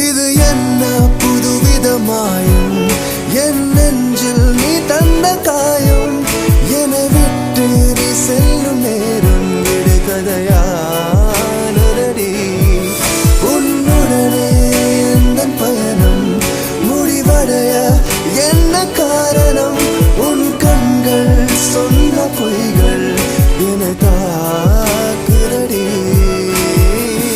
இது என்ன புதுவிதமாயும் என் நெஞ்சில் நீ தந்த காயம் என விட்டு நீ செல்லும் நேரம் விடுகதையானதடி உன்னுடனே எந்த பயணம் முடிவடைய என்ன காரணம் உன் கண்கள் சொன்ன பொய்கள் என தாக்குதடி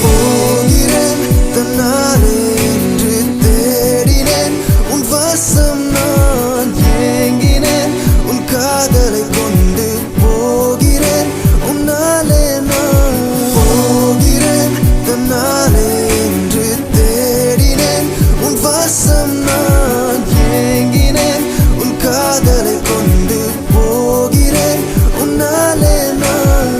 போகிறேன் தன்னாலே என்று தேடினேன் உன் வாசம் நான் ஏங்கினேன் உன் காதலை கொண்டு போகிறேன் உன்னாலே நான் போகிறேன் தன்னாலே என்று தேடினேன் உன் வாசம் நான் ஏங்கினேன் உன் காதலை கொண்டு போகிறேன் உன்னாலே நான்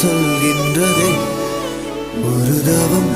சொல்கின்றதே ஒரு தவம்